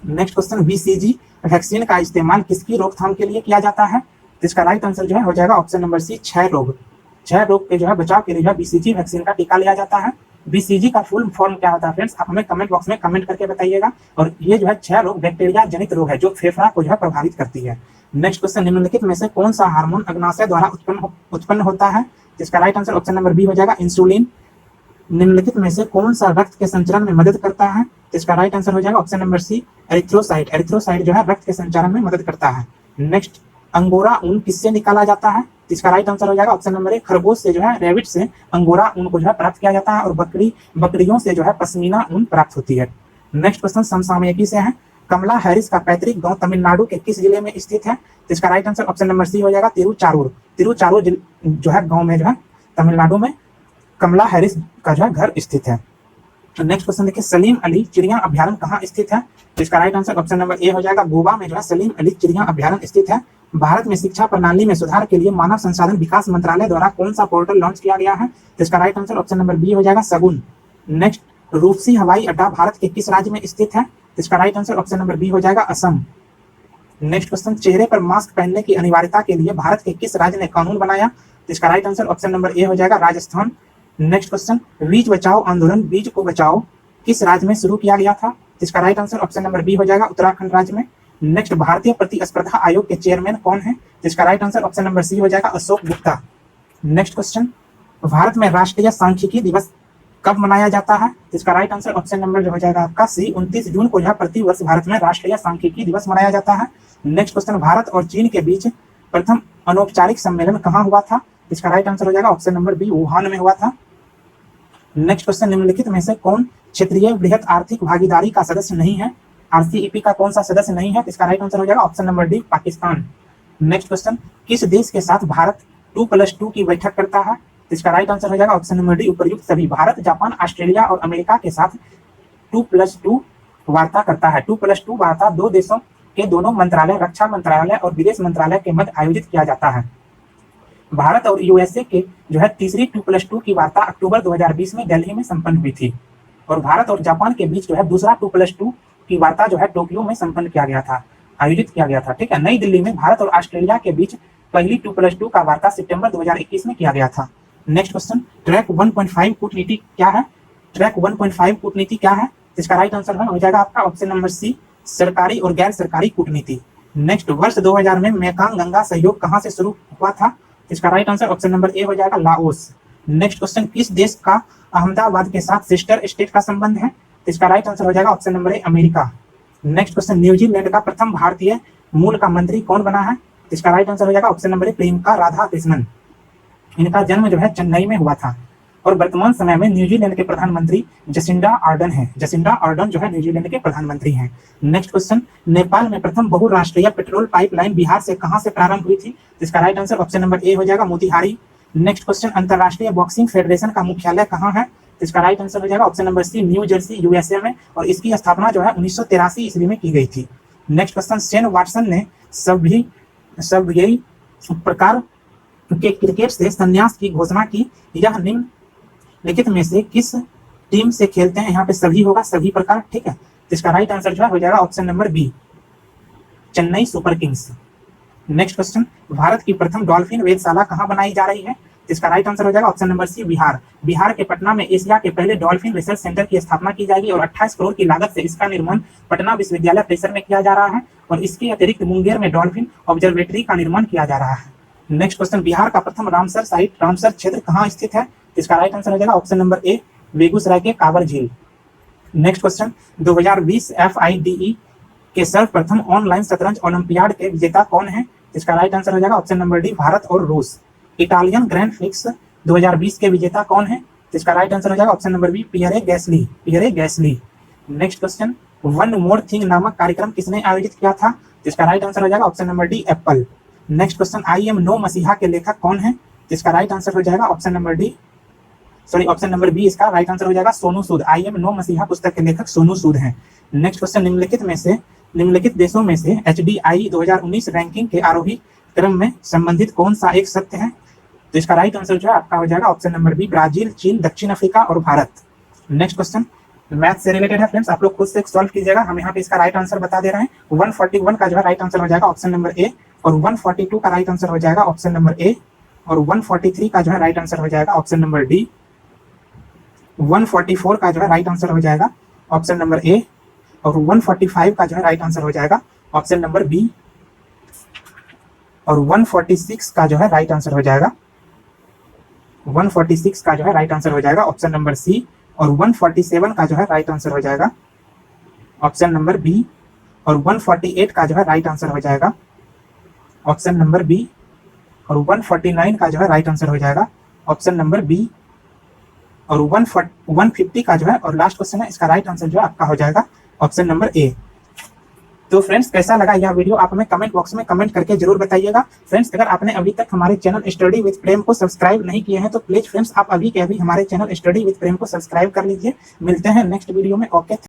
नेक्स्ट क्वेश्चन, BCG वैक्सीन का इस्तेमाल किसकी रोकथाम के लिए किया जाता है, तो इसका राइट आंसर जो है हो जाएगा ऑप्शन नंबर सी, क्षय रोग के जो है बचाव के लिए BCG वैक्सीन का टीका लिया जाता है। BCG का फुल फॉर्म क्या होता है फ्रेंड्स, आप हमें कमेंट बॉक्स में कमेंट करके बताइएगा। और ये जो है क्षय रोग बैक्टीरिया जनित रोग है, जो फेफड़ा को जो है प्रभावित करती है। नेक्स्ट क्वेश्चन, निम्नलिखित में से कौन सा हार्मोन अग्नाशय द्वारा उत्पन्न होता है, इसका right answer option number B हो जाएगा, इंसुलिन। निम्नलिखित में से कौन सा रक्त के संचरण में मदद करता है, तो इसका राइट आंसर हो जाएगा option number C, erythrocyte. Erythrocyte जो है रक्त के संचरण में मदद करता है। नेक्स्ट, अंगोरा ऊन किससे निकाला जाता है, तो इसका राइट आंसर हो जाएगा ऑप्शन नंबर ए, खरगोश से जो है, रैबिट से अंगोरा ऊन को जो है प्राप्त किया जाता है, और बकरियों से जो है पश्मीना ऊन प्राप्त होती है। नेक्स्ट क्वेश्चन समसामयिकी से है। कमला हैरिस का पैतृक गांव तमिलनाडु के किस जिले में स्थित है, तो इसका right answer option number C हो जाएगा, तिरुचारूर जो है गाँव में जो है तमिलनाडु में कमला हैरिस का जो है घर स्थित है। नेक्स्ट क्वेश्चन देखिए, सलीम अली चिड़िया अभ्यारण्य कहाँ स्थित है, तो इसका right answer option number A हो जाएगा, गोवा में जो है सलीम अली चिड़िया अभ्यारण्य स्थित है। भारत में शिक्षा प्रणाली में सुधार के लिए मानव संसाधन विकास मंत्रालय द्वारा कौन सा पोर्टल लॉन्च किया गया है, तो इसका right answer option number B हो जाएगा, शगुन। नेक्स्ट, रूपसी हवाई अड्डा भारत के किस राज्य में स्थित है, तो इसका right answer option number B हो जाएगा, असम। नेक्स्ट क्वेश्चन, चेहरे पर मास्क पहनने की अनिवार्यता के लिए भारत के किस राज्य ने कानून बनाया, तो इसका right answer option number A हो जाएगा, राजस्थान। नेक्स्ट क्वेश्चन, बीज बचाओ आंदोलन बीज को बचाओ किस राज्य में शुरू किया गया था, तो इसका right answer option number B हो जाएगा, उत्तराखंड राज्य में। नेक्स्ट, भारतीय प्रतिस्पर्धा आयोग के चेयरमैन कौन है, तो इसका right answer option number C हो जाएगा, अशोक गुप्ता। नेक्स्ट क्वेश्चन, भारत में राष्ट्रीय सांख्यिकी दिवस कब मनाया जाता है, तो इसका राइट आंसर ऑप्शन नंबर जो हो जाएगा आपका सी, 29 जून को यह प्रति वर्ष भारत में राष्ट्रीय सांख्यिकी दिवस मनाया जाता है। नेक्स्ट क्वेश्चन, भारत और चीन के बीच प्रथम अनौपचारिक सम्मेलन कहाँ हुआ था, इसका राइट आंसर हो जाएगा ऑप्शन नंबर बी, वुहान में हुआ था। नेक्स्ट क्वेश्चन, निम्नलिखित में से कौन क्षेत्रीय बृहत आर्थिक भागीदारी का सदस्य नहीं है, RCEP का कौन सा सदस्य नहीं है, इसका राइट आंसर हो जाएगा option number D, Pakistan. Next question, किस देश के साथ भारत 2+2 की बैठक करता है, इसका राइट आंसर हो जाएगा ऑप्शन नंबर डी, उपर्युक्त सभी। भारत, जापान, ऑस्ट्रेलिया और अमेरिका के साथ 2+2 वार्ता करता है। 2+2 वार्ता दो देशों के दोनों मंत्रालय, रक्षा मंत्रालय और विदेश मंत्रालय के मध्य आयोजित किया जाता है। भारत और यूएसए के जो है तीसरी 2+2 की वार्ता अक्टूबर 2020 में दिल्ली में संपन्न हुई थी और भारत और जापान के बीच जो है दूसरा 2+2 की वार्ता जो है टोक्यो में संपन्न किया गया था, आयोजित किया गया था। ठीक है, नई दिल्ली में भारत और ऑस्ट्रेलिया के बीच पहली 2+2 का वार्ता सितंबर 2021 में किया गया था। नेक्स्ट क्वेश्चन, ट्रैक 1.5 कूटनीति क्या है? ट्रैक 1.5 कूटनीति क्या है? इसका राइट आंसर हो जाएगा आपका ऑप्शन नंबर सी, सरकारी और गैर सरकारी कूटनीति। नेक्स्ट, वर्ष 2000 में मेकांग गंगा सहयोग कहां से शुरू हुआ था? इसका right answer option number A हो जाएगा, लाओस। नेक्स्ट क्वेश्चन, किस देश का अहमदाबाद के साथ सिस्टर स्टेट का संबंध है? इसका राइट आंसर हो जाएगा ऑप्शन नंबर ए, अमेरिका। नेक्स्ट क्वेश्चन, न्यूजीलैंड का प्रथम भारतीय मूल का मंत्री कौन बना है? इसका राइट आंसर हो जाएगा ऑप्शन नंबर ए, प्रियंका राधा कृष्णन। इनका जन्म जो है चेन्नई में हुआ था और वर्तमान समय में न्यूजीलैंड के प्रधानमंत्री जसिंडा आर्डन है। जसिंडा आर्डन जो है न्यूजीलैंड के प्रधानमंत्री हैं। नेक्स्ट क्वेश्चन, नेपाल में प्रथम बहुराष्ट्रीय पेट्रोल पाइपलाइन बिहार से कहां से प्रारंभ हुई थी? इसका right answer option number A हो जाएगा, मोतिहारी। नेक्स्ट क्वेश्चन, अंतरराष्ट्रीय बॉक्सिंग फेडरेशन का मुख्यालय कहां है? इसका राइट आंसर हो जाएगा option number C, New Jersey, USA में, और इसकी स्थापना जो है 1983 ईस्वी में की गई थी। नेक्स्ट क्वेश्चन, शेन वाटसन ने सभी प्रकार के क्रिकेट से संन्यास की घोषणा की। यह निम्नलिखित में से किस टीम से खेलते हैं? यहाँ पे सभी होगा, सभी प्रकार। ठीक है, इसका राइट आंसर जो हो जाएगा option number B, Chennai super kings. Next question, Bharat की प्रथम डॉल्फिन वेधशाला कहाँ बनाई जा रही है? इसका राइट आंसर हो जाएगा option number C, Bihar. Bihar के पटना में एशिया के पहले डॉल्फिन रिसर्च सेंटर की स्थापना की जाएगी और 28 करोड़ की लागत से इसका निर्माण पटना विश्वविद्यालय परिसर में किया जा रहा है और इसके अतिरिक्त मुंगेर में डॉल्फिन ऑब्जर्वेटरी का निर्माण किया जा रहा है। नेक्स्ट क्वेश्चन, बिहार का प्रथम रामसर साइट, रामसर क्षेत्र कहाँ स्थित है? इसका राइट आंसर हो जाएगा ऑप्शन नंबर ए, बेगूसराय के कांवर झील। नेक्स्ट क्वेश्चन, 2020 FIDE के सर्वप्रथम ऑनलाइन शतरंज ओलंपियाड के विजेता कौन है? इसका राइट आंसर हो जाएगा ऑप्शन नंबर डी, भारत और रूस। इटालियन ग्रैंड फिक्स 2020 के विजेता कौन है? इसका राइट आंसर हो जाएगा option number B, Pierre Gasly, Pierre Gasly. Next question, one more thing नामक कार्यक्रम किसने आयोजित किया था? इसका राइट आंसर हो जाएगा option number D, Apple. Next question, I am no messiah के लेखक कौन है? इसका राइट आंसर हो जाएगा option number D, sorry option number B, इसका राइट आंसर हो जाएगा Sonu Sood. I am no messiah पुस्तक के लेखक सोनू सूद हैं। नेक्स्ट क्वेश्चन, निम्नलिखित देशों में से HDI 2019 रैंकिंग के आरोही क्रम में संबंधित कौन सा एक सत्य है? तो इसका राइट आंसर जो है आपका हो जाएगा ऑप्शन नंबर बी, ब्राजील, चीन, दक्षिण अफ्रीका और भारत। नेक्स्ट क्वेश्चन मैथ से रिलेटेड है फ्रेंड्स, आप लोग खुद से सॉल्व कीजिएगा, हम यहाँ पे इसका राइट आंसर बता दे रहे हैं। 141 का जो है राइट आंसर हो जाएगा ऑप्शन नंबर ए और 142 का राइट आंसर हो जाएगा ऑप्शन नंबर ए और 143 का जो है राइट आंसर हो जाएगा ऑप्शन नंबर डी। 144 का जो है राइट आंसर हो जाएगा ऑप्शन नंबर ए और 145 का जो है राइट आंसर हो जाएगा ऑप्शन नंबर बी और 146 का जो है राइट आंसर हो जाएगा 146 का जो है राइट आंसर हो जाएगा ऑप्शन नंबर सी और 147 का जो है राइट आंसर हो जाएगा ऑप्शन नंबर बी और 148 का जो है राइट आंसर हो जाएगा ऑप्शन नंबर बी और 149 का जो है राइट आंसर हो जाएगा ऑप्शन नंबर बी और 150 का जो है और लास्ट क्वेश्चन है, इसका राइट आंसर जो है आपका हो जाएगा ऑप्शन नंबर ए। तो फ्रेंड्स कैसा लगा यह वीडियो आप हमें कमेंट बॉक्स में कमेंट करके जरूर बताइएगा। फ्रेंड्स अगर आपने अभी तक हमारे चैनल स्टडी विद प्रेम को सब्सक्राइब नहीं किए हैं तो प्लीज फ्रेंड्स आप अभी के अभी हमारे चैनल स्टडी विद प्रेम को सब्सक्राइब कर लीजिए। मिलते हैं नेक्स्ट वीडियो में। ओके।